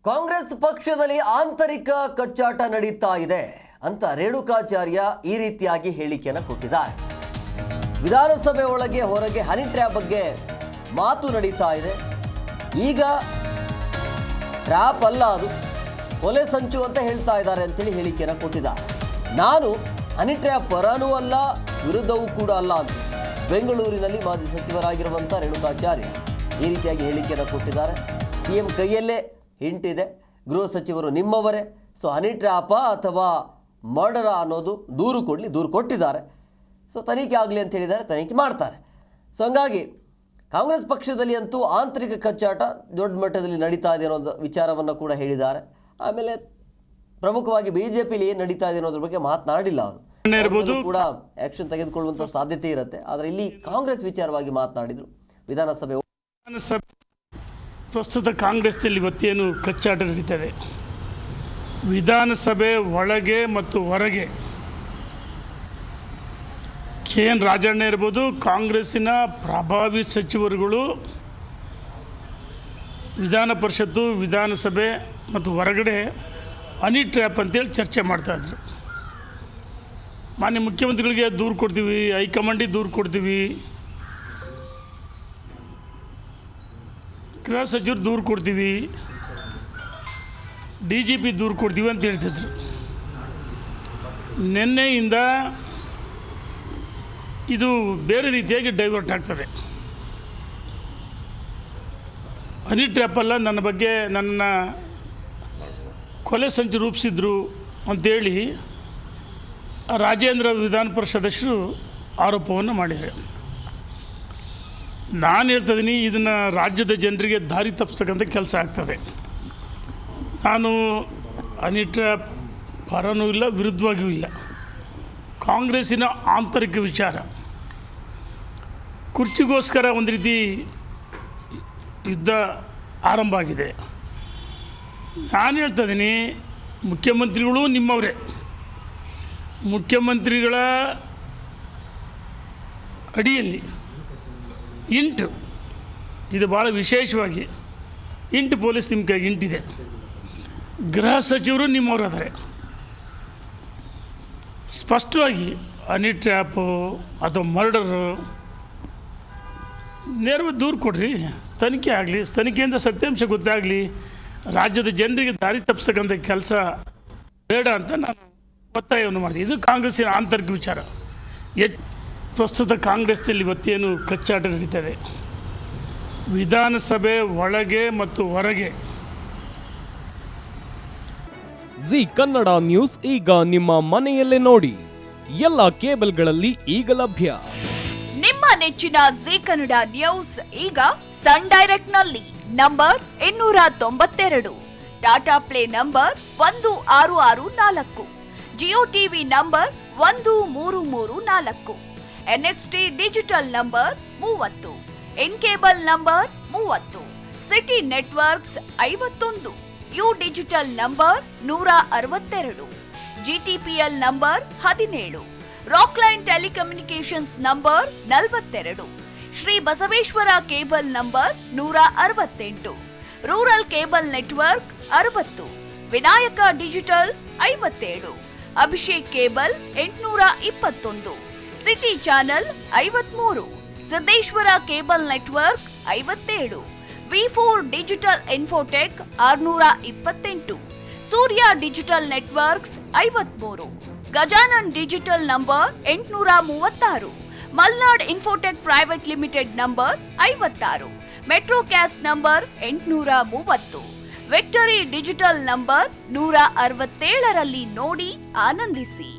ಕಾಂಗ್ರೆಸ್ ಪಕ್ಷದಲ್ಲಿ ಆಂತರಿಕ ಕಚ್ಚಾಟ ನಡೀತಾ ಇದೆ ಅಂತ ರೇಣುಕಾಚಾರ್ಯ ಈ ರೀತಿಯಾಗಿ ಹೇಳಿಕೆಯನ್ನು ಕೊಟ್ಟಿದ್ದಾರೆ. ವಿಧಾನಸಭೆ ಒಳಗೆ ಹೊರಗೆ ಹನಿ ಟ್ರ್ಯಾಪ್ ಬಗ್ಗೆ ಮಾತು ನಡೀತಾ ಇದೆ. ಈಗ ಟ್ರ್ಯಾಪ್ ಅಲ್ಲ, ಅದು ಕೊಲೆ ಸಂಚು ಅಂತ ಹೇಳ್ತಾ ಇದ್ದಾರೆ ಅಂತೇಳಿ ಹೇಳಿಕೆಯನ್ನು ಕೊಟ್ಟಿದ್ದಾರೆ. ನಾನು ಹನಿ ಟ್ರ್ಯಾಪ್ ಪರನೂ ಅಲ್ಲ, ವಿರುದ್ಧವೂ ಕೂಡ ಅಲ್ಲ ಅಂತ ಬೆಂಗಳೂರಿನಲ್ಲಿ ಮಾಜಿ ಸಚಿವರಾಗಿರುವಂಥ ರೇಣುಕಾಚಾರ್ಯ ಈ ರೀತಿಯಾಗಿ ಹೇಳಿಕೆಯನ್ನು ಕೊಟ್ಟಿದ್ದಾರೆ. ಸಿಎಂ ಕೈಯಲ್ಲೇ ಹಿಂಟಿದೆ, ಗೃಹ ಸಚಿವರು ನಿಮ್ಮವರೇ, ಸೊ ಹನಿ ಟ್ರ್ಯಾಪ ಅಥವಾ ಮರ್ಡರ ಅನ್ನೋದು ದೂರು ಕೊಟ್ಟಿದ್ದಾರೆ. ಸೊ ತನಿಖೆ ಆಗಲಿ ಅಂತ ಹೇಳಿದ್ದಾರೆ, ತನಿಖೆ ಮಾಡ್ತಾರೆ. ಸೊ ಹಂಗಾಗಿ ಕಾಂಗ್ರೆಸ್ ಪಕ್ಷದಲ್ಲಿ ಅಂತೂ ಆಂತರಿಕ ಕಚ್ಚಾಟ ದೊಡ್ಡ ಮಟ್ಟದಲ್ಲಿ ನಡೀತಾ ಇದೆ ಅನ್ನೋದು ವಿಚಾರವನ್ನು ಕೂಡ ಹೇಳಿದ್ದಾರೆ. ಆಮೇಲೆ ಪ್ರಮುಖವಾಗಿ ಬಿಜೆಪಿಲಿ ಏನು ನಡೀತಾ ಇದೆ ಅನ್ನೋದ್ರ ಬಗ್ಗೆ ಮಾತನಾಡಿಲ್ಲ ಅವರು. ಕೂಡ ಆಕ್ಷನ್ ತೆಗೆದುಕೊಳ್ಳುವಂಥ ಸಾಧ್ಯತೆ ಇರುತ್ತೆ. ಆದರೆ ಇಲ್ಲಿ ಕಾಂಗ್ರೆಸ್ ವಿಚಾರವಾಗಿ ಮಾತನಾಡಿದರು. ವಿಧಾನಸಭೆ ಪ್ರಸ್ತುತ ಕಾಂಗ್ರೆಸ್ನಲ್ಲಿ ಇವತ್ತೇನು ಕಚ್ಚಾಟ ನಡೀತದೆ, ವಿಧಾನಸಭೆ ಒಳಗೆ ಮತ್ತು ಹೊರಗೆ KN ರಾಜಣ್ಣ ಇರ್ಬೋದು, ಕಾಂಗ್ರೆಸ್ಸಿನ ಪ್ರಭಾವಿ ಸಚಿವರುಗಳು ವಿಧಾನ ಪರಿಷತ್ತು, ವಿಧಾನಸಭೆ ಮತ್ತು ಹೊರಗಡೆ ಹನಿ ಟ್ರ್ಯಾಪ್ ಅಂತೇಳಿ ಚರ್ಚೆ ಮಾಡ್ತಾಯಿದ್ರು. ಮಾನ್ಯ ಮುಖ್ಯಮಂತ್ರಿಗಳಿಗೆ ದೂರು ಕೊಡ್ತೀವಿ, ಹೈಕಮಾಂಡಿಗೆ ದೂರು ಕೊಡ್ತೀವಿ, ಗೃಹ ಸಚಿವರು ದೂರು ಕೊಡ್ತೀವಿ, DGP ದೂರು ಕೊಡ್ತೀವಿ ಅಂತ ಹೇಳ್ತಿದ್ರು. ನಿನ್ನೆಯಿಂದ ಇದು ಬೇರೆ ರೀತಿಯಾಗಿ ಡೈವರ್ಟ್ ಆಗ್ತದೆ. ಹನಿ ಟ್ರ್ಯಾಪ್ ಅಲ್ಲ, ನನ್ನ ಬಗ್ಗೆ ನನ್ನ ಕೊಲೆ ಸಂಚು ರೂಪಿಸಿದ್ರು ಅಂಥೇಳಿ ರಾಜೇಂದ್ರ ವಿಧಾನ ಪರಿಷತ್ ಸದಸ್ಯರು ಆರೋಪವನ್ನು ಮಾಡಿದ್ದಾರೆ. ನಾನು ಹೇಳ್ತಿದ್ದೀನಿ, ಇದನ್ನು ರಾಜ್ಯದ ಜನರಿಗೆ ದಾರಿ ತಪ್ಪಿಸ್ತಕ್ಕಂಥ ಕೆಲಸ ಆಗ್ತದೆ. ನಾನು ಹನಿ ಟ್ರ್ಯಾಪ್ ಪರನೂ ಇಲ್ಲ, ವಿರುದ್ಧವಾಗಿಯೂ ಇಲ್ಲ. ಕಾಂಗ್ರೆಸ್ಸಿನ ಆಂತರಿಕ ವಿಚಾರ, ಕುರ್ಚಿಗೋಸ್ಕರ ಒಂದು ರೀತಿ ಯುದ್ಧ ಆರಂಭ ಆಗಿದೆ. ನಾನು ಹೇಳ್ತಿದ್ದೀನಿ, ಮುಖ್ಯಮಂತ್ರಿಗಳು ನಿಮ್ಮವರೇ, ಮುಖ್ಯಮಂತ್ರಿಗಳ ಅಡಿಯಲ್ಲಿ ಇಂಟು, ಇದು ಭಾಳ ವಿಶೇಷವಾಗಿ ಇಂಟು ಪೊಲೀಸ್ ನಿಮ್ಮ ಕೈಗೆ ಇಂಟಿದೆ. ಗೃಹ ಸಚಿವರು ನಿಮ್ಮವರು ಆದರೆ ಸ್ಪಷ್ಟವಾಗಿ ಹನಿ ಟ್ರ್ಯಾಪು ಅಥವಾ ಮರ್ಡರು ನೇರವಾಗಿ ದೂರು ಕೊಡ್ರಿ, ತನಿಖೆ ಆಗಲಿ, ತನಿಖೆಯಿಂದ ಸತ್ಯಾಂಶ ಗೊತ್ತಾಗಲಿ, ರಾಜ್ಯದ ಜನರಿಗೆ ದಾರಿ ತಪ್ಪಿಸ್ತಕ್ಕಂಥ ಕೆಲಸ ಬೇಡ ಅಂತ ನಾನು ಒತ್ತಾಯವನ್ನು ಮಾಡಿದೆ. ಇದು ಕಾಂಗ್ರೆಸ್ಸಿನ ಆಂತರಿಕ ವಿಚಾರ. ಪ್ರಸ್ತುತ ಕಾಂಗ್ರೆಸ್ನಲ್ಲಿ ಇವತ್ತೇನು ಕಚ್ಚಾಟ ನಡೀತದೆ, ವಿಧಾನಸಭೆ ಒಳಗೆ ಮತ್ತು ಹೊರಗೆ. ಜಿ ಕನ್ನಡ ನ್ಯೂಸ್ ಈಗ ನಿಮ್ಮ ಮನೆಯಲ್ಲೇ ನೋಡಿ, ಎಲ್ಲ ಕೇಬಲ್ಗಳಲ್ಲಿ ಈಗ ಲಭ್ಯ. ನಿಮ್ಮ ನೆಚ್ಚಿನ ಜಿ ಕನ್ನಡ ನ್ಯೂಸ್ ಈಗ ಸನ್ ಡೈರೆಕ್ಟ್ ನಲ್ಲಿ number 292, Tata play number 1664, Jio TV number 1334, NXT digital number 30, in cable number 30, city networks 51, U digital number 162, GTPL number 17, Rockline telecommunications number 42, Shri Basaveshwara cable number 168, rural cable network 60, Vinayaka digital 57, Abhishek cable 821, city channel 53, Siddeshwara cable network 57, V4 digital Infotech 628, Surya digital networks 53, Gajanan digital number 836, Malnad infotech private limited number 56, metrocast number 830, victory digital number 167ರಲ್ಲಿ ನೋಡಿ ಆನಂದಿಸಿ.